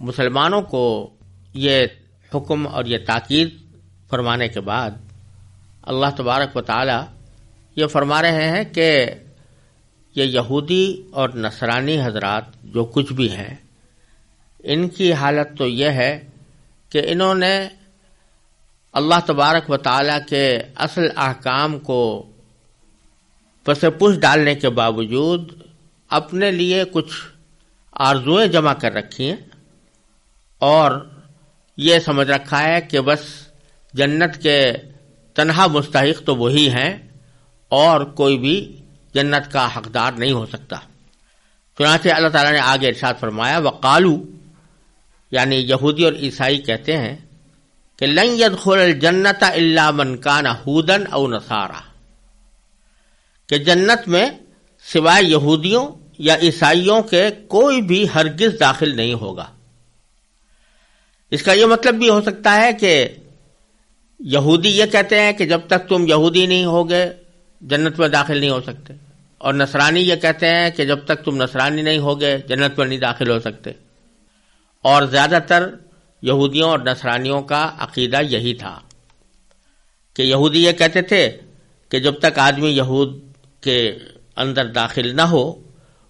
مسلمانوں کو یہ حکم اور یہ تاکید فرمانے کے بعد اللہ تبارک و تعالی یہ فرما رہے ہیں کہ یہ یہودی اور نصرانی حضرات جو کچھ بھی ہیں، ان کی حالت تو یہ ہے کہ انہوں نے اللہ تبارک و تعالی کے اصل احکام کو پس پش ڈالنے کے باوجود اپنے لیے کچھ آرزوئیں جمع کر رکھی ہیں اور یہ سمجھ رکھا ہے کہ بس جنت کے تنہا مستحق تو وہی ہیں اور کوئی بھی جنت کا حقدار نہیں ہو سکتا۔ چنانچہ اللہ تعالیٰ نے آگے ارشاد فرمایا وقالو، یعنی یہودی اور عیسائی کہتے ہیں کہ لن يدخل الجنت الا من کان ہودا او نصارا، کہ جنت میں سوائے یہودیوں یا عیسائیوں کے کوئی بھی ہرگز داخل نہیں ہوگا۔ اس کا یہ مطلب بھی ہو سکتا ہے کہ یہودی یہ کہتے ہیں کہ جب تک تم یہودی نہیں ہوگے جنت میں داخل نہیں ہو سکتے، اور نصرانی یہ کہتے ہیں کہ جب تک تم نصرانی نہیں ہوگے جنت میں نہیں داخل ہو سکتے۔ اور زیادہ تر یہودیوں اور نصرانیوں کا عقیدہ یہی تھا کہ یہودی یہ کہتے تھے کہ جب تک آدمی یہود کے اندر داخل نہ ہو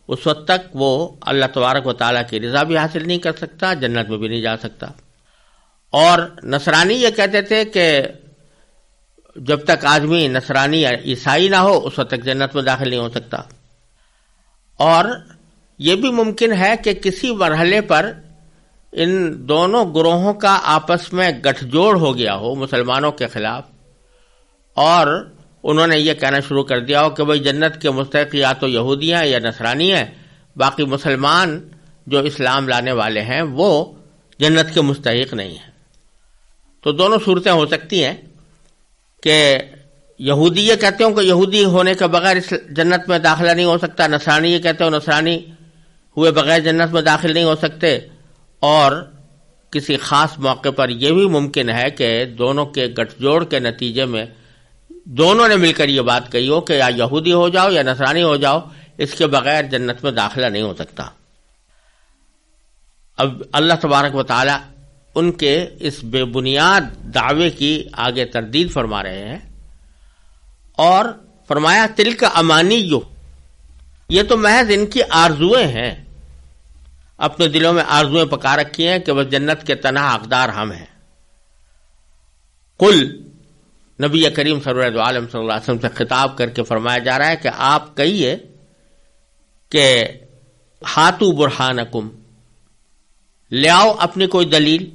اس وقت تک وہ اللہ تبارک و تعالیٰ کی رضا بھی حاصل نہیں کر سکتا، جنت میں بھی نہیں جا سکتا۔ اور نصرانی یہ کہتے تھے کہ جب تک آدمی نصرانی یا عیسائی نہ ہو اس وقت تک جنت میں داخل نہیں ہو سکتا۔ اور یہ بھی ممکن ہے کہ کسی مرحلے پر ان دونوں گروہوں کا آپس میں گٹھ جوڑ ہو گیا ہو مسلمانوں کے خلاف، اور انہوں نے یہ کہنا شروع کر دیا ہو کہ بھئی جنت کے مستحق یا تو یہودی ہیں یا نصرانی ہیں، باقی مسلمان جو اسلام لانے والے ہیں وہ جنت کے مستحق نہیں ہیں۔ تو دونوں صورتیں ہو سکتی ہیں کہ یہودی یہ کہتے ہوں کہ یہودی ہونے کے بغیر اس جنت میں داخلہ نہیں ہو سکتا، نصرانی یہ کہتے ہوں نصرانی ہوئے بغیر جنت میں داخل نہیں ہو سکتے، اور کسی خاص موقع پر یہ بھی ممکن ہے کہ دونوں کے گٹھ جوڑ کے نتیجے میں دونوں نے مل کر یہ بات کہی ہو کہ یا یہودی ہو جاؤ یا نصرانی ہو جاؤ، اس کے بغیر جنت میں داخلہ نہیں ہو سکتا۔ اب اللہ تبارک و تعالی ان کے اس بے بنیاد دعوے کی آگے تردید فرما رہے ہیں اور فرمایا تلک امانیو، یہ تو محض ان کی آرزویں ہیں، اپنے دلوں میں آرزویں پکا رکھی ہیں کہ بس جنت کے تنہا حقدار ہم ہیں۔ قل، نبی کریم سرور عالم صلی اللہ علیہ وسلم سے خطاب کر کے فرمایا جا رہا ہے کہ آپ کہیے کہ ہاتو برہانکم، لے آؤ اپنی کوئی دلیل،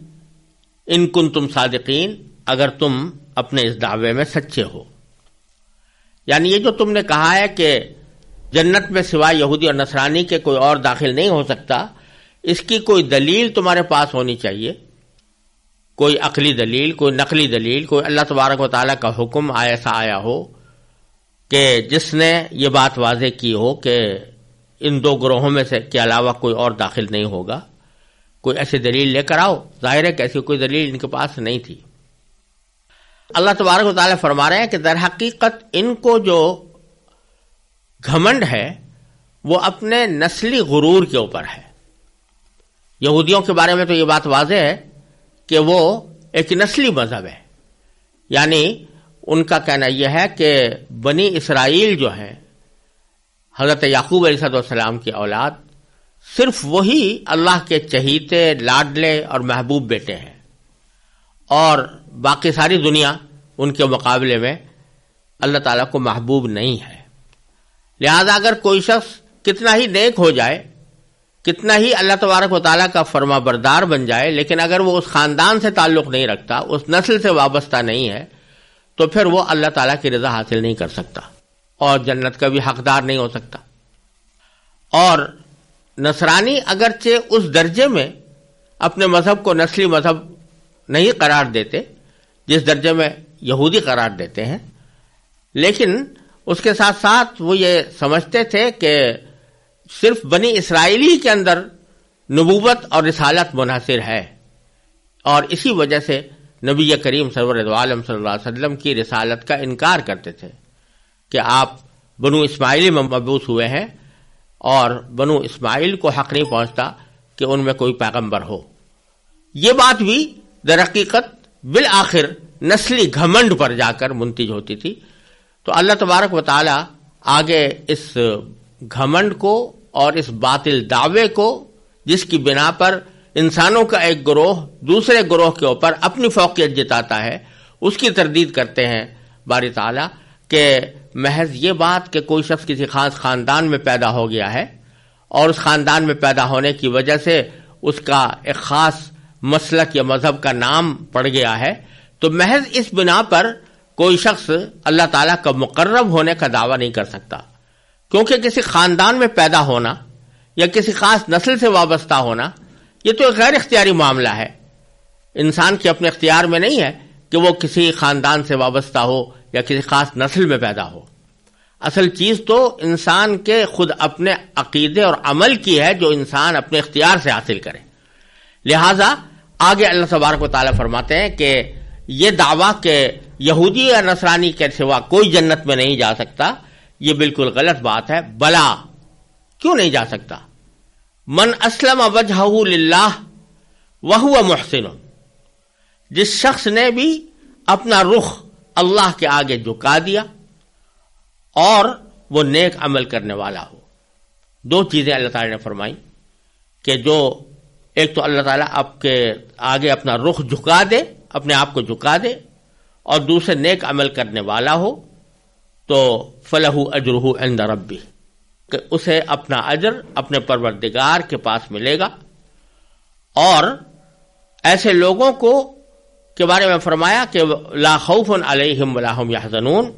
ان کنتم صادقین، اگر تم اپنے اس دعوے میں سچے ہو۔ یعنی یہ جو تم نے کہا ہے کہ جنت میں سوائے یہودی اور نصرانی کے کوئی اور داخل نہیں ہو سکتا، اس کی کوئی دلیل تمہارے پاس ہونی چاہیے، کوئی عقلی دلیل، کوئی نقلی دلیل، کوئی اللہ تبارک و تعالیٰ کا حکم ایسا آیا ہو کہ جس نے یہ بات واضح کی ہو کہ ان دو گروہوں میں سے کے علاوہ کوئی اور داخل نہیں ہوگا، کوئی ایسی دلیل لے کر آؤ۔ ظاہر ہے کہ ایسی کوئی دلیل ان کے پاس نہیں تھی۔ اللہ تبارک و تعالیٰ فرما رہے ہیں کہ در حقیقت ان کو جو گھمنڈ ہے وہ اپنے نسلی غرور کے اوپر ہے۔ یہودیوں کے بارے میں تو یہ بات واضح ہے کہ وہ ایک نسلی مذہب ہے، یعنی ان کا کہنا یہ ہے کہ بنی اسرائیل جو ہیں حضرت یعقوب علیہ السلام کی اولاد، صرف وہی اللہ کے چہیتے، لاڈلے اور محبوب بیٹے ہیں، اور باقی ساری دنیا ان کے مقابلے میں اللہ تعالیٰ کو محبوب نہیں ہے۔ لہذا اگر کوئی شخص کتنا ہی نیک ہو جائے، کتنا ہی اللہ تبارک و تعالیٰ کا فرما بردار بن جائے، لیکن اگر وہ اس خاندان سے تعلق نہیں رکھتا، اس نسل سے وابستہ نہیں ہے، تو پھر وہ اللہ تعالیٰ کی رضا حاصل نہیں کر سکتا اور جنت کا بھی حقدار نہیں ہو سکتا۔ اور نصرانی اگرچہ اس درجے میں اپنے مذہب کو نسلی مذہب نہیں قرار دیتے جس درجے میں یہودی قرار دیتے ہیں، لیکن اس کے ساتھ ساتھ وہ یہ سمجھتے تھے کہ صرف بنی اسرائیلی کے اندر نبوت اور رسالت منحصر ہے، اور اسی وجہ سے نبی کریم سرور عالم صلی اللہ علیہ وسلم کی رسالت کا انکار کرتے تھے کہ آپ بنو اسماعیلی میں مبعوث ہوئے ہیں، اور بنو اسماعیل کو حق نہیں پہنچتا کہ ان میں کوئی پیغمبر ہو، یہ بات بھی در حقیقت بالآخر نسلی گھمنڈ پر جا کر منتج ہوتی تھی. تو اللہ تبارک و تعالی آگے اس گھمنڈ کو اور اس باطل دعوے کو جس کی بنا پر انسانوں کا ایک گروہ دوسرے گروہ کے اوپر اپنی فوقیت جتاتا ہے اس کی تردید کرتے ہیں باری تعالیٰ کہ محض یہ بات کہ کوئی شخص کسی خاص خاندان میں پیدا ہو گیا ہے اور اس خاندان میں پیدا ہونے کی وجہ سے اس کا ایک خاص مسلک یا مذہب کا نام پڑ گیا ہے، تو محض اس بنا پر کوئی شخص اللہ تعالیٰ کا مقرب ہونے کا دعویٰ نہیں کر سکتا، کیونکہ کسی خاندان میں پیدا ہونا یا کسی خاص نسل سے وابستہ ہونا یہ تو ایک غیر اختیاری معاملہ ہے. انسان کے اپنے اختیار میں نہیں ہے کہ وہ کسی خاندان سے وابستہ ہو یا کسی خاص نسل میں پیدا ہو. اصل چیز تو انسان کے خود اپنے عقیدے اور عمل کی ہے جو انسان اپنے اختیار سے حاصل کرے. لہذا آگے اللہ تبارک و تعالیٰ فرماتے ہیں کہ یہ دعویٰ کہ یہودی یا نصرانی کے سوا کوئی جنت میں نہیں جا سکتا یہ بالکل غلط بات ہے. بلا کیوں نہیں جا سکتا؟ من اسلم وجہہ للہ وہو محسن، جس شخص نے بھی اپنا رخ اللہ کے آگے جھکا دیا اور وہ نیک عمل کرنے والا ہو. دو چیزیں اللہ تعالیٰ نے فرمائی کہ جو ایک تو اللہ تعالیٰ آپ کے آگے اپنا رخ جھکا دے، اپنے آپ کو جھکا دے، اور دوسرے نیک عمل کرنے والا ہو تو فلہ اجرہ عند ربہ، کہ اسے اپنا اجر اپنے پروردگار کے پاس ملے گا. اور ایسے لوگوں کو کے بارے میں فرمایا کہ لا خوف علیہم ولا هم یحزنون،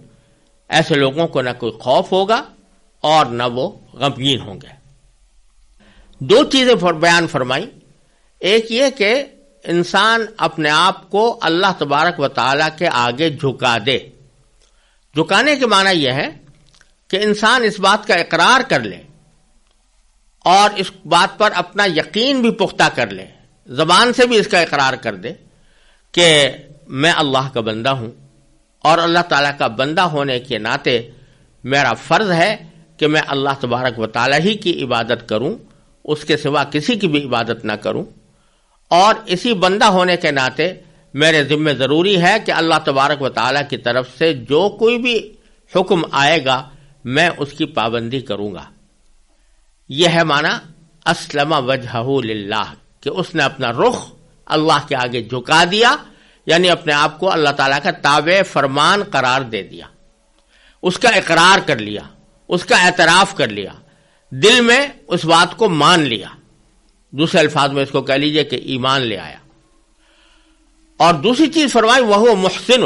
ایسے لوگوں کو نہ کوئی خوف ہوگا اور نہ وہ غمگین ہوں گے. دو چیزیں بیان فرمائی. ایک یہ کہ انسان اپنے آپ کو اللہ تبارک و تعالیٰ کے آگے جھکا دے. جھکانے کے معنی یہ ہے کہ انسان اس بات کا اقرار کر لے اور اس بات پر اپنا یقین بھی پختہ کر لے، زبان سے بھی اس کا اقرار کر دے کہ میں اللہ کا بندہ ہوں اور اللہ تعالیٰ کا بندہ ہونے کے ناطے میرا فرض ہے کہ میں اللہ تبارک و تعالیٰ ہی کی عبادت کروں، اس کے سوا کسی کی بھی عبادت نہ کروں. اور اسی بندہ ہونے کے ناطے میرے ذمہ ضروری ہے کہ اللہ تبارک و تعالیٰ کی طرف سے جو کوئی بھی حکم آئے گا میں اس کی پابندی کروں گا. یہ ہے معنی اسلم وجہہ للہ، کہ اس نے اپنا رخ اللہ کے آگے جھکا دیا، یعنی اپنے آپ کو اللہ تعالیٰ کا تابع فرمان قرار دے دیا، اس کا اقرار کر لیا، اس کا اعتراف کر لیا، دل میں اس بات کو مان لیا. دوسرے الفاظ میں اس کو کہہ لیجئے کہ ایمان لے آیا. اور دوسری چیز فرمائی وہ محسن،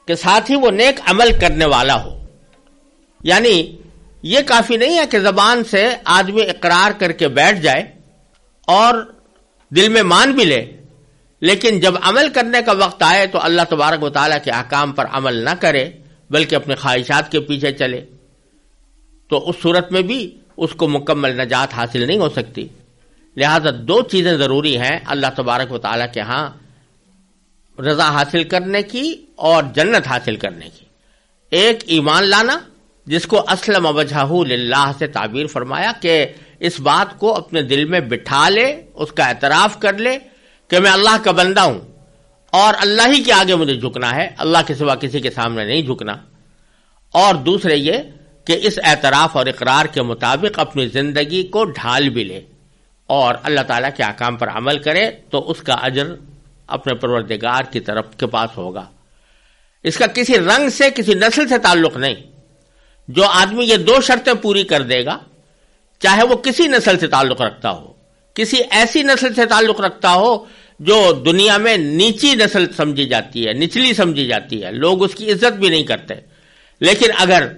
کہ ساتھ ہی وہ نیک عمل کرنے والا ہو. یعنی یہ کافی نہیں ہے کہ زبان سے آدمی اقرار کر کے بیٹھ جائے اور دل میں مان بھی لے، لیکن جب عمل کرنے کا وقت آئے تو اللہ تبارک و تعالیٰ کے احکام پر عمل نہ کرے بلکہ اپنے خواہشات کے پیچھے چلے، تو اس صورت میں بھی اس کو مکمل نجات حاصل نہیں ہو سکتی. لہذا دو چیزیں ضروری ہیں اللہ تبارک و تعالیٰ کے ہاں رضا حاصل کرنے کی اور جنت حاصل کرنے کی. ایک ایمان لانا، جس کو اسلم وجہہ للہ سے تعبیر فرمایا کہ اس بات کو اپنے دل میں بٹھا لے، اس کا اعتراف کر لے کہ میں اللہ کا بندہ ہوں اور اللہ ہی کے آگے مجھے جھکنا ہے، اللہ کے سوا کسی کے سامنے نہیں جھکنا. اور دوسرے یہ کہ اس اعتراف اور اقرار کے مطابق اپنی زندگی کو ڈھال بھی لے اور اللہ تعالیٰ کے احکام پر عمل کرے تو اس کا اجر اپنے پروردگار کی طرف کے پاس ہوگا. اس کا کسی رنگ سے کسی نسل سے تعلق نہیں. جو آدمی یہ دو شرطیں پوری کر دے گا، چاہے وہ کسی نسل سے تعلق رکھتا ہو، کسی ایسی نسل سے تعلق رکھتا ہو جو دنیا میں نیچی نسل سمجھی جاتی ہے، نچلی سمجھی جاتی ہے، لوگ اس کی عزت بھی نہیں کرتے، لیکن اگر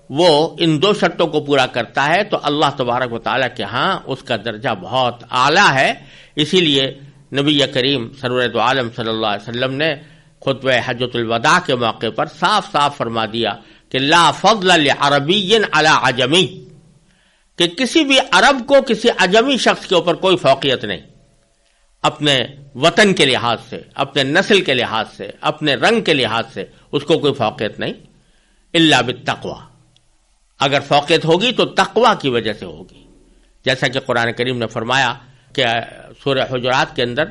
وہ ان دو شرطوں کو پورا کرتا ہے تو اللہ تبارک و تعالیٰ کے ہاں اس کا درجہ بہت اعلیٰ ہے. اسی لیے نبی کریم سرور دو عالم صلی اللہ علیہ وسلم نے خطبہ حجۃ الوداع کے موقع پر صاف صاف فرما دیا کہ لا فضل لعربی علی عجمی، کہ کسی بھی عرب کو کسی عجمی شخص کے اوپر کوئی فوقیت نہیں، اپنے وطن کے لحاظ سے، اپنے نسل کے لحاظ سے، اپنے رنگ کے لحاظ سے اس کو کوئی فوقیت نہیں، الا بالتقوی. اگر فوقیت ہوگی تو تقوی کی وجہ سے ہوگی، جیسا کہ قرآن کریم نے فرمایا کہ سورہ حجرات کے اندر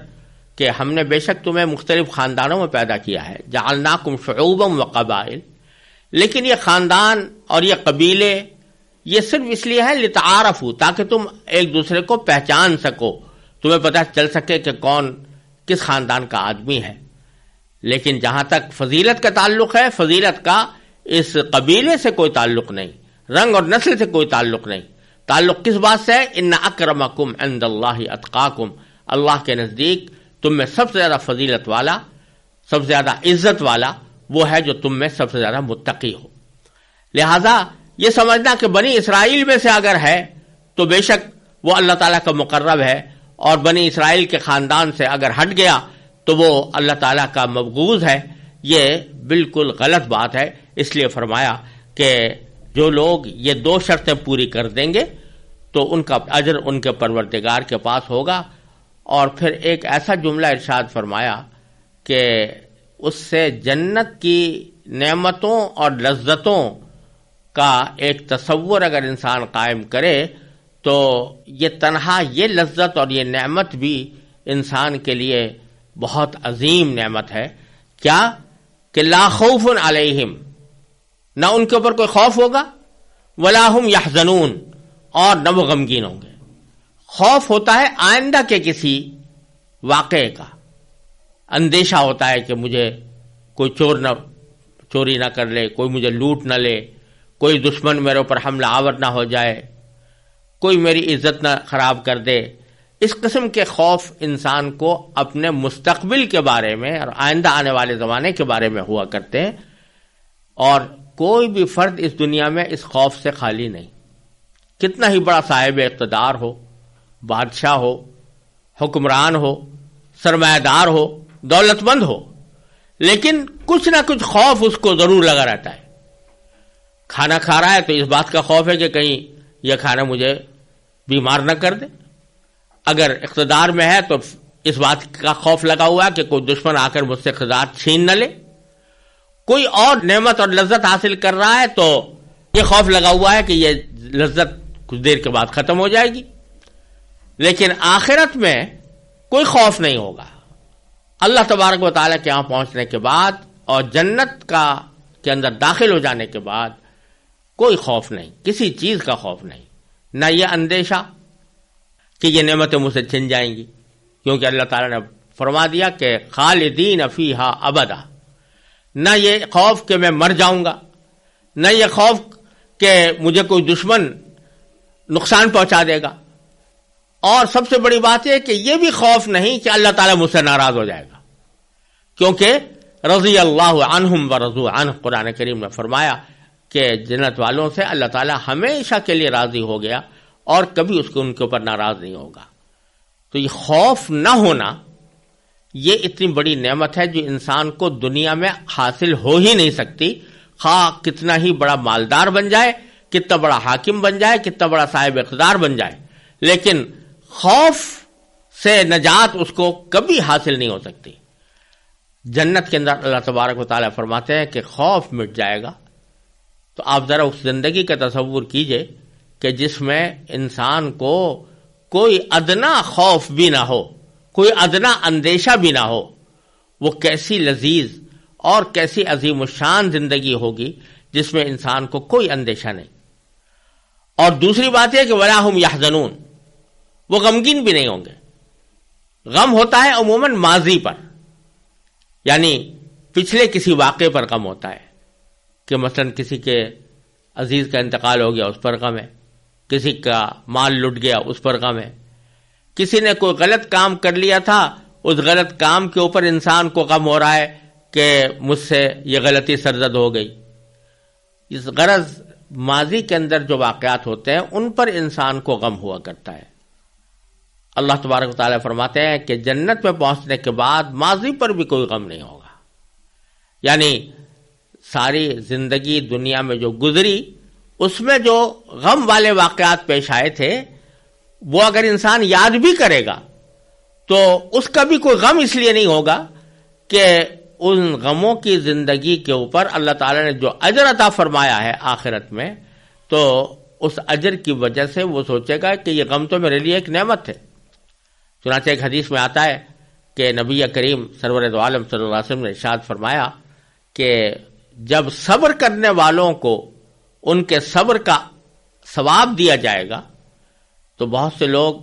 کہ ہم نے بے شک تمہیں مختلف خاندانوں میں پیدا کیا ہے، جعلناکم شعوبا وقبائل، لیکن یہ خاندان اور یہ قبیلے یہ صرف اس لیے ہے لتعارفوا، تاکہ تم ایک دوسرے کو پہچان سکو، تمہیں پتہ چل سکے کہ کون کس خاندان کا آدمی ہے۔ لیکن جہاں تک فضیلت کا تعلق ہے، فضیلت کا اس قبیلے سے کوئی تعلق نہیں، رنگ اور نسل سے کوئی تعلق نہیں۔ تعلق کس بات سے ہے؟ ان اکرمکم عند اللہ اتقاکم، اللہ کے نزدیک تم میں سب سے زیادہ فضیلت والا، سب سے زیادہ عزت والا وہ ہے جو تم میں سب سے زیادہ متقی ہو۔ لہذا یہ سمجھنا کہ بنی اسرائیل میں سے اگر ہے تو بے شک وہ اللہ تعالیٰ کا مقرب ہے، اور بنی اسرائیل کے خاندان سے اگر ہٹ گیا تو وہ اللہ تعالیٰ کا مبغوض ہے، یہ بالکل غلط بات ہے۔ اس لیے فرمایا کہ جو لوگ یہ دو شرطیں پوری کر دیں گے تو ان کا اجر ان کے پروردگار کے پاس ہوگا۔ اور پھر ایک ایسا جملہ ارشاد فرمایا کہ اس سے جنت کی نعمتوں اور لذتوں کا ایک تصور اگر انسان قائم کرے تو یہ تنہا یہ لذت اور یہ نعمت بھی انسان کے لیے بہت عظیم نعمت ہے۔ کیا کہ لا خوف علیہم، نہ ان کے اوپر کوئی خوف ہوگا، ولا ہم یحزنون، اور نہ وہ غمگین ہوں گے۔ خوف ہوتا ہے آئندہ کے کسی واقعے کا، اندیشہ ہوتا ہے کہ مجھے کوئی چوری نہ کر لے، کوئی مجھے لوٹ نہ لے، کوئی دشمن میرے اوپر حملہ آور نہ ہو جائے، کوئی میری عزت نہ خراب کر دے۔ اس قسم کے خوف انسان کو اپنے مستقبل کے بارے میں اور آئندہ آنے والے زمانے کے بارے میں ہوا کرتے ہیں، اور کوئی بھی فرد اس دنیا میں اس خوف سے خالی نہیں، کتنا ہی بڑا صاحب اقتدار ہو، بادشاہ ہو، حکمران ہو، سرمایہ دار ہو، دولت مند ہو، لیکن کچھ نہ کچھ خوف اس کو ضرور لگا رہتا ہے۔ کھانا کھا رہا ہے تو اس بات کا خوف ہے کہ کہیں یہ کھانا مجھے بیمار نہ کر دے، اگر اقتدار میں ہے تو اس بات کا خوف لگا ہوا ہے کہ کوئی دشمن آ کر مجھ سے اقتدار چھین نہ لے، کوئی اور نعمت اور لذت حاصل کر رہا ہے تو یہ خوف لگا ہوا ہے کہ یہ لذت کچھ دیر کے بعد ختم ہو جائے گی۔ لیکن آخرت میں کوئی خوف نہیں ہوگا، اللہ تبارک و تعالیٰ کے یہاں پہنچنے کے بعد اور جنت کے اندر داخل ہو جانے کے بعد کوئی خوف نہیں، کسی چیز کا خوف نہیں، نہ یہ اندیشہ کہ یہ نعمتیں مجھ سے چھن جائیں گی، کیونکہ اللہ تعالیٰ نے فرما دیا کہ خالدین فیہا ابدا، نہ یہ خوف کہ میں مر جاؤں گا، نہ یہ خوف کہ مجھے کوئی دشمن نقصان پہنچا دے گا، اور سب سے بڑی بات یہ کہ یہ بھی خوف نہیں کہ اللہ تعالیٰ مجھ سے ناراض ہو جائے گا، کیونکہ رضی اللہ عنہم ورضوا عنہ، قرآن کریم نے فرمایا کہ جنت والوں سے اللہ تعالیٰ ہمیشہ کے لیے راضی ہو گیا اور کبھی ان کے اوپر ناراض نہیں ہوگا۔ تو یہ خوف نہ ہونا یہ اتنی بڑی نعمت ہے جو انسان کو دنیا میں حاصل ہو ہی نہیں سکتی، خواہ کتنا ہی بڑا مالدار بن جائے، کتنا بڑا حاکم بن جائے، کتنا بڑا صاحب اقتدار بن جائے، لیکن خوف سے نجات اس کو کبھی حاصل نہیں ہو سکتی۔ جنت کے اندر اللہ تبارک و تعالیٰ فرماتے ہیں کہ خوف مٹ جائے گا، تو آپ ذرا اس زندگی کا تصور کیجئے کہ جس میں انسان کو کوئی ادنا خوف بھی نہ ہو، کوئی ادنا اندیشہ بھی نہ ہو، وہ کیسی لذیذ اور کیسی عظیم الشان زندگی ہوگی جس میں انسان کو کوئی اندیشہ نہیں۔ اور دوسری بات یہ کہ ولا ہم یحزنون، وہ غمگین بھی نہیں ہوں گے۔ غم ہوتا ہے عموماً ماضی پر، یعنی پچھلے کسی واقعے پر غم ہوتا ہے، کہ مثلا کسی کے عزیز کا انتقال ہو گیا اس پر غم ہے، کسی کا مال لٹ گیا اس پر غم ہے، کسی نے کوئی غلط کام کر لیا تھا اس غلط کام کے اوپر انسان کو غم ہو رہا ہے کہ مجھ سے یہ غلطی سرزد ہو گئی۔ اس غرض ماضی کے اندر جو واقعات ہوتے ہیں ان پر انسان کو غم ہوا کرتا ہے۔ اللہ تبارک و تعالیٰ فرماتے ہیں کہ جنت میں پہنچنے کے بعد ماضی پر بھی کوئی غم نہیں ہوگا، یعنی ساری زندگی دنیا میں جو گزری اس میں جو غم والے واقعات پیش آئے تھے وہ اگر انسان یاد بھی کرے گا تو اس کا بھی کوئی غم اس لیے نہیں ہوگا کہ ان غموں کی زندگی کے اوپر اللہ تعالیٰ نے جو اجر عطا فرمایا ہے آخرت میں، تو اس اجر کی وجہ سے وہ سوچے گا کہ یہ غم تو میرے لیے ایک نعمت ہے۔ چنانچہ ایک حدیث میں آتا ہے کہ نبی کریم سرور دو عالم صلی اللہ علیہ وسلم نے ارشاد فرمایا کہ جب صبر کرنے والوں کو ان کے صبر کا ثواب دیا جائے گا تو بہت سے لوگ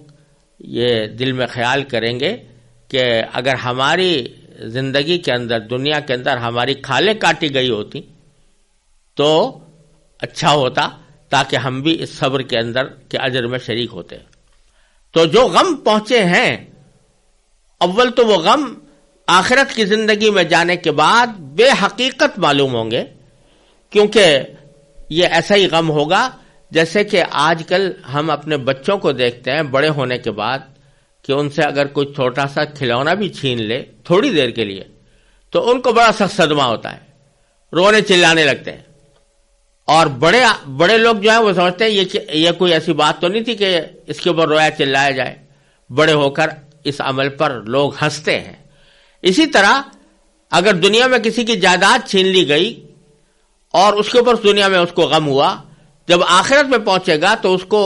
یہ دل میں خیال کریں گے کہ اگر ہماری زندگی کے اندر، دنیا کے اندر ہماری کھالیں کاٹی گئی ہوتی تو اچھا ہوتا، تاکہ ہم بھی اس صبر کے اندر کے اجر میں شریک ہوتے۔ تو جو غم پہنچے ہیں، اول تو وہ غم آخرت کی زندگی میں جانے کے بعد بے حقیقت معلوم ہوں گے، کیونکہ یہ ایسا ہی غم ہوگا جیسے کہ آج کل ہم اپنے بچوں کو دیکھتے ہیں بڑے ہونے کے بعد کہ ان سے اگر کوئی چھوٹا سا کھلونا بھی چھین لے تھوڑی دیر کے لیے تو ان کو بڑا سخت صدمہ ہوتا ہے، رونے چلانے لگتے ہیں۔ اور بڑے لوگ جو ہیں وہ سمجھتے ہیں یہ کوئی ایسی بات تو نہیں تھی کہ اس کے اوپر رویا چلایا جائے، بڑے ہو کر اس عمل پر لوگ ہنستے ہیں۔ اسی طرح اگر دنیا میں کسی کی جائیداد چھین لی گئی اور اس کے اوپر دنیا میں اس کو غم ہوا، جب آخرت میں پہنچے گا تو اس کو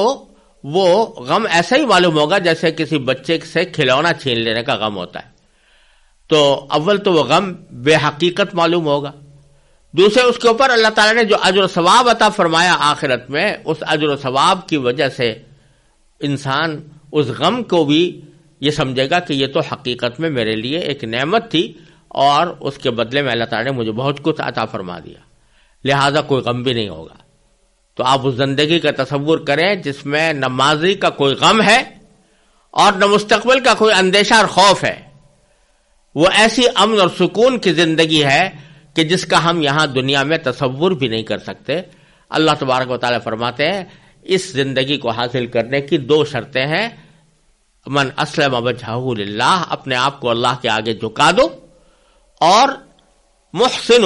وہ غم ایسا ہی معلوم ہوگا جیسے کسی بچے سے کھلونا چھین لینے کا غم ہوتا ہے۔ تو اول تو وہ غم بے حقیقت معلوم ہوگا، دوسرے اس کے اوپر اللہ تعالیٰ نے جو اجر و ثواب عطا فرمایا آخرت میں، اس اجر و ثواب کی وجہ سے انسان اس غم کو بھی یہ سمجھے گا کہ یہ تو حقیقت میں میرے لیے ایک نعمت تھی اور اس کے بدلے میں اللہ تعالیٰ نے مجھے بہت کچھ عطا فرما دیا، لہذا کوئی غم بھی نہیں ہوگا۔ تو آپ اس زندگی کا تصور کریں جس میں نہ ماضی کا کوئی غم ہے اور نہ مستقبل کا کوئی اندیشہ اور خوف ہے، وہ ایسی امن اور سکون کی زندگی ہے کہ جس کا ہم یہاں دنیا میں تصور بھی نہیں کر سکتے۔ اللہ تبارک و تعالیٰ فرماتے ہیں اس زندگی کو حاصل کرنے کی دو شرطیں ہیں، من اسلم وجہہ للہ، اپنے آپ کو اللہ کے آگے جھکا دو، اور محسن،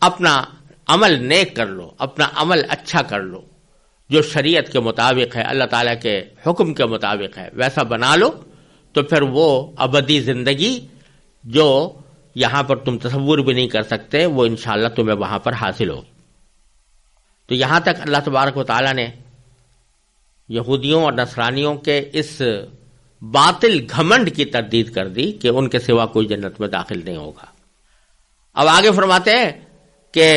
اپنا عمل نیک کر لو، اپنا عمل اچھا کر لو، جو شریعت کے مطابق ہے، اللہ تعالیٰ کے حکم کے مطابق ہے ویسا بنا لو، تو پھر وہ ابدی زندگی جو یہاں پر تم تصور بھی نہیں کر سکتے وہ انشاءاللہ تمہیں وہاں پر حاصل ہوگی۔ تو یہاں تک اللہ تبارک و تعالیٰ نے یہودیوں اور نصرانیوں کے اس باطل گھمنڈ کی تردید کر دی کہ ان کے سوا کوئی جنت میں داخل نہیں ہوگا۔ اب آگے فرماتے ہیں کہ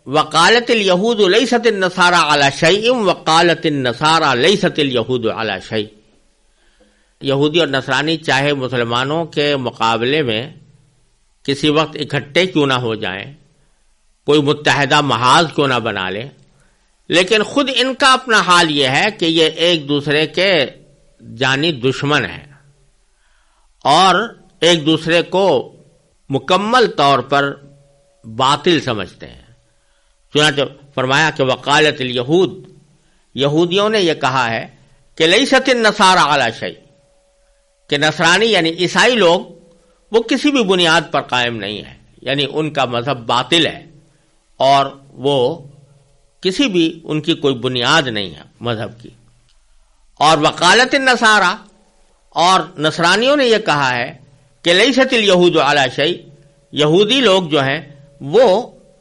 وقالت اليہود لیست النصارى علی شیء وقالت النصارى لیست اليہود علی شیء، یہودی اور نصرانی چاہے مسلمانوں کے مقابلے میں کسی وقت اکٹھے کیوں نہ ہو جائیں، کوئی متحدہ محاذ کیوں نہ بنا لیں، لیکن خود ان کا اپنا حال یہ ہے کہ یہ ایک دوسرے کے جانی دشمن ہیں اور ایک دوسرے کو مکمل طور پر باطل سمجھتے ہیں۔ چنانچہ فرمایا کہ وقالت الیہود، یہودیوں نے یہ کہا ہے کہ لیست النصارى علی شیء، کہ نصرانی یعنی عیسائی لوگ وہ کسی بھی بنیاد پر قائم نہیں ہے، یعنی ان کا مذہب باطل ہے اور وہ کسی بھی ان کی کوئی بنیاد نہیں ہے مذہب کی۔ اور وقالت النصارى، اور نصرانیوں نے یہ کہا ہے کہ لیست الیہود علی شیء، یہودی لوگ جو ہیں وہ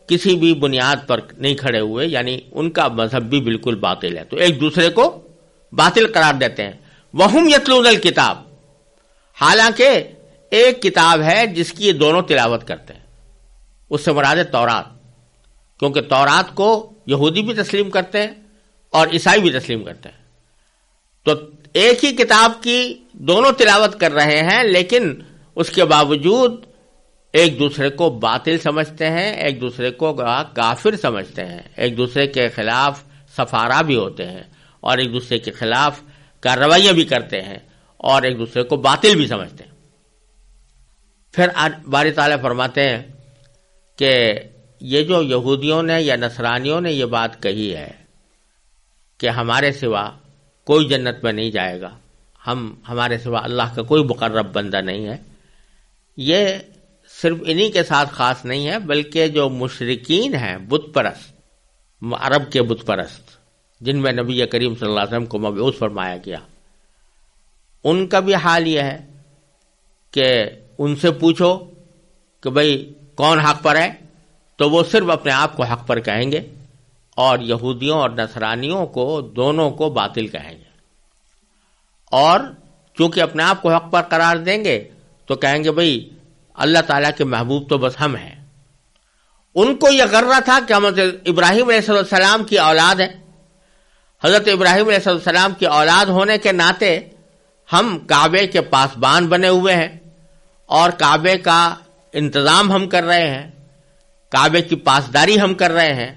کسی بھی بنیاد پر نہیں کھڑے ہوئے، یعنی ان کا مذہب بھی بالکل باطل ہے، تو ایک دوسرے کو باطل قرار دیتے ہیں۔ وہم یتلون الکتاب، حالانکہ ایک کتاب ہے جس کی یہ دونوں تلاوت کرتے ہیں، اس سے مراد ہے تورات، کیونکہ تورات کو یہودی بھی تسلیم کرتے ہیں اور عیسائی بھی تسلیم کرتے ہیں، تو ایک ہی کتاب کی دونوں تلاوت کر رہے ہیں، لیکن اس کے باوجود ایک دوسرے کو باطل سمجھتے ہیں، ایک دوسرے کو کافر سمجھتے ہیں، ایک دوسرے کے خلاف سفارا بھی ہوتے ہیں اور ایک دوسرے کے خلاف کارروائیاں بھی کرتے ہیں اور ایک دوسرے کو باطل بھی سمجھتے ہیں۔ پھر باری تعالیٰ فرماتے ہیں کہ یہ جو یہودیوں نے یا نصرانیوں نے یہ بات کہی ہے کہ ہمارے سوا کوئی جنت میں نہیں جائے گا، ہمارے سوا اللہ کا کوئی مقرب بندہ نہیں ہے، یہ صرف انہی کے ساتھ خاص نہیں ہے، بلکہ جو مشرکین ہیں بت پرست، عرب کے بت پرست جن میں نبی کریم صلی اللہ علیہ وسلم کو مبعوث فرمایا گیا، ان کا بھی حال یہ ہے کہ ان سے پوچھو کہ بھئی کون حق پر ہے، تو وہ صرف اپنے آپ کو حق پر کہیں گے اور یہودیوں اور نصرانیوں کو دونوں کو باطل کہیں گے، اور چونکہ اپنے آپ کو حق پر قرار دیں گے تو کہیں گے بھئی اللہ تعالیٰ کے محبوب تو بس ہم ہیں. ان کو یہ غرہ تھا کہ ہم حضرت ابراہیم علیہ السلام کی اولاد ہیں. حضرت ابراہیم علیہ السلام کی اولاد ہونے کے ناطے ہم کعبے کے پاسبان بنے ہوئے ہیں اور کعبے کا انتظام ہم کر رہے ہیں, کعبے کی پاسداری ہم کر رہے ہیں,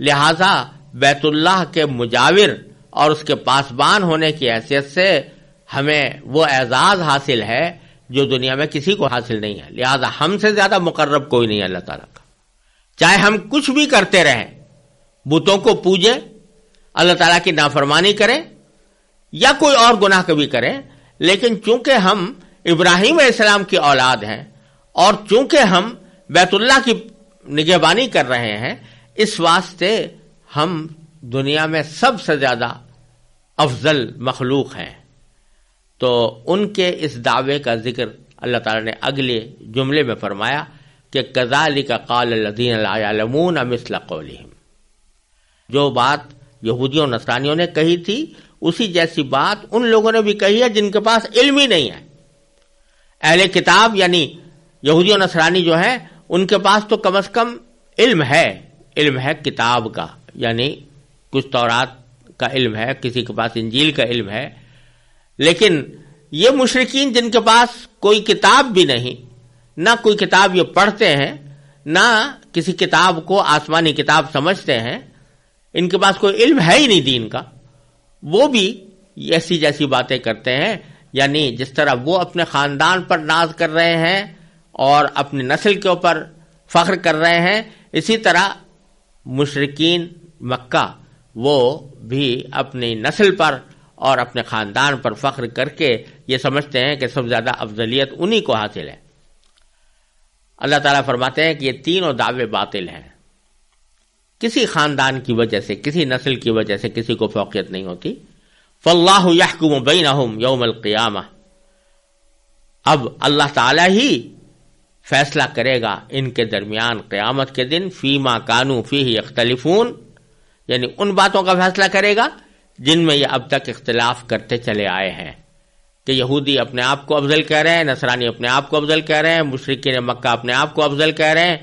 لہذا بیت اللہ کے مجاور اور اس کے پاسبان ہونے کی حیثیت سے ہمیں وہ اعزاز حاصل ہے جو دنیا میں کسی کو حاصل نہیں ہے. لہذا ہم سے زیادہ مقرب کوئی نہیں ہے اللہ تعالیٰ کا. چاہے ہم کچھ بھی کرتے رہیں, بتوں کو پوجیں, اللہ تعالیٰ کی نافرمانی کریں یا کوئی اور گناہ کبھی کریں, لیکن چونکہ ہم ابراہیم علیہ السلام کی اولاد ہیں اور چونکہ ہم بیت اللہ کی نگہبانی کر رہے ہیں, اس واسطے ہم دنیا میں سب سے زیادہ افضل مخلوق ہیں. تو ان کے اس دعوے کا ذکر اللہ تعالیٰ نے اگلے جملے میں فرمایا کہ کذالک قال الذین لا یعلمون مثل قولہم. جو بات یہودیوں نصرانیوں نے کہی تھی اسی جیسی بات ان لوگوں نے بھی کہی ہے جن کے پاس علم ہی نہیں ہے. اہل کتاب یعنی یہودی و نصرانی جو ہیں ان کے پاس تو کم از کم علم ہے کتاب کا, یعنی کچھ تورات کا علم ہے, کسی کے پاس انجیل کا علم ہے. لیکن یہ مشرکین جن کے پاس کوئی کتاب بھی نہیں, نہ کوئی کتاب یہ پڑھتے ہیں, نہ کسی کتاب کو آسمانی کتاب سمجھتے ہیں, ان کے پاس کوئی علم ہے ہی نہیں دین کا, وہ بھی ایسی جیسی باتیں کرتے ہیں. یعنی جس طرح وہ اپنے خاندان پر ناز کر رہے ہیں اور اپنی نسل کے اوپر فخر کر رہے ہیں, اسی طرح مشرکین مکہ وہ بھی اپنی نسل پر اور اپنے خاندان پر فخر کر کے یہ سمجھتے ہیں کہ سب سے زیادہ افضلیت انہی کو حاصل ہے. اللہ تعالیٰ فرماتے ہیں کہ یہ تینوں دعوے باطل ہیں. کسی خاندان کی وجہ سے, کسی نسل کی وجہ سے کسی کو فوقیت نہیں ہوتی. فَاللَّهُ يَحْكُمُ بَيْنَهُمْ يَوْمَ الْقِيَامَةِ. اب اللہ تعالیٰ ہی فیصلہ کرے گا ان کے درمیان قیامت کے دن, فیما کانوا فیہ یختلفون, یعنی ان باتوں کا فیصلہ کرے گا جن میں یہ اب تک اختلاف کرتے چلے آئے ہیں کہ یہودی اپنے آپ کو افضل کہہ رہے ہیں, نصرانی اپنے آپ کو افضل کہہ رہے ہیں, مشرکین مکہ اپنے آپ کو افضل کہہ رہے ہیں,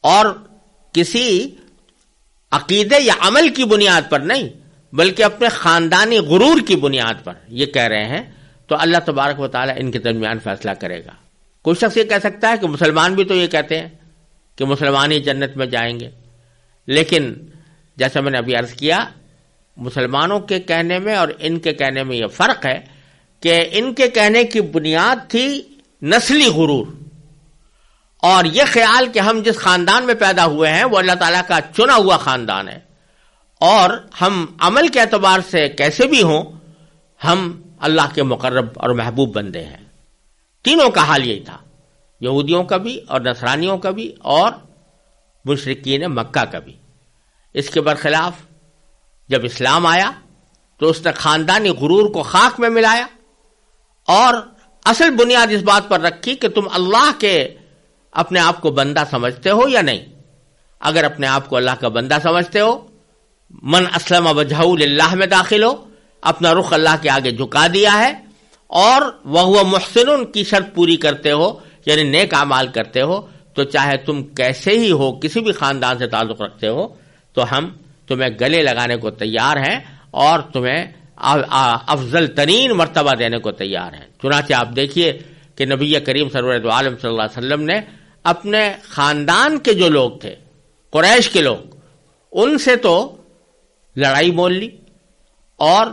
اور کسی عقیدے یا عمل کی بنیاد پر نہیں بلکہ اپنے خاندانی غرور کی بنیاد پر یہ کہہ رہے ہیں. تو اللہ تبارک و تعالیٰ ان کے درمیان فیصلہ کرے گا. کوئی شخص یہ کہہ سکتا ہے کہ مسلمان بھی تو یہ کہتے ہیں کہ مسلمان ہی جنت میں جائیں گے, لیکن جیسا میں نے ابھی عرض کیا مسلمانوں کے کہنے میں اور ان کے کہنے میں یہ فرق ہے کہ ان کے کہنے کی بنیاد تھی نسلی غرور اور یہ خیال کہ ہم جس خاندان میں پیدا ہوئے ہیں وہ اللہ تعالیٰ کا چنا ہوا خاندان ہے اور ہم عمل کے اعتبار سے کیسے بھی ہوں ہم اللہ کے مقرب اور محبوب بندے ہیں. تینوں کا حال یہی تھا, یہودیوں کا بھی اور نصرانیوں کا بھی اور مشرکین مکہ کا بھی. اس کے برخلاف جب اسلام آیا تو اس نے خاندانی غرور کو خاک میں ملایا اور اصل بنیاد اس بات پر رکھی کہ تم اللہ کے اپنے آپ کو بندہ سمجھتے ہو یا نہیں. اگر اپنے آپ کو اللہ کا بندہ سمجھتے ہو, من اسلم وجہہ للہ میں داخل ہو, اپنا رخ اللہ کے آگے جھکا دیا ہے اور وہو محسن کی شرط پوری کرتے ہو یعنی نیک اعمال کرتے ہو, تو چاہے تم کیسے ہی ہو, کسی بھی خاندان سے تعلق رکھتے ہو, تو ہم تمہیں گلے لگانے کو تیار ہیں اور تمہیں افضل ترین مرتبہ دینے کو تیار ہیں. چنانچہ آپ دیکھیے کہ نبی کریم سرور دو عالم صلی اللہ علیہ وسلم نے اپنے خاندان کے جو لوگ تھے, قریش کے لوگ, ان سے تو لڑائی مول لی اور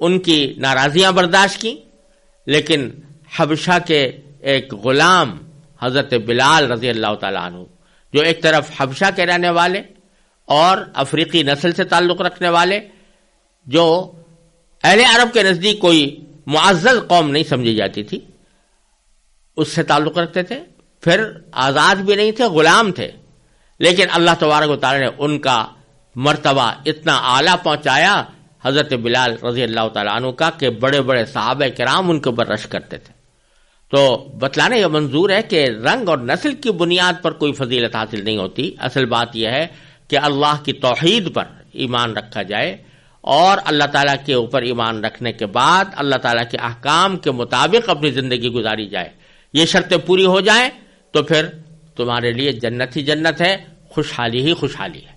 ان کی ناراضیاں برداشت کی, لیکن حبشہ کے ایک غلام حضرت بلال رضی اللہ تعالیٰ عنہ جو ایک طرف حبشہ کے رہنے والے اور افریقی نسل سے تعلق رکھنے والے, جو اہل عرب کے نزدیک کوئی معزز قوم نہیں سمجھی جاتی تھی, اس سے تعلق رکھتے تھے, پھر آزاد بھی نہیں تھے, غلام تھے, لیکن اللہ تبارک و تعالی نے ان کا مرتبہ اتنا اعلیٰ پہنچایا حضرت بلال رضی اللہ تعالیٰ عنہ کا کہ بڑے بڑے صحابہ کرام ان کے اوپر رش کرتے تھے. تو بتلانے یہ منظور ہے کہ رنگ اور نسل کی بنیاد پر کوئی فضیلت حاصل نہیں ہوتی. اصل بات یہ ہے کہ اللہ کی توحید پر ایمان رکھا جائے اور اللہ تعالیٰ کے اوپر ایمان رکھنے کے بعد اللہ تعالیٰ کے احکام کے مطابق اپنی زندگی گزاری جائے. یہ شرطیں پوری ہو جائیں تو پھر تمہارے لیے جنت ہی جنت ہے، خوشحالی ہی خوشحالی ہے۔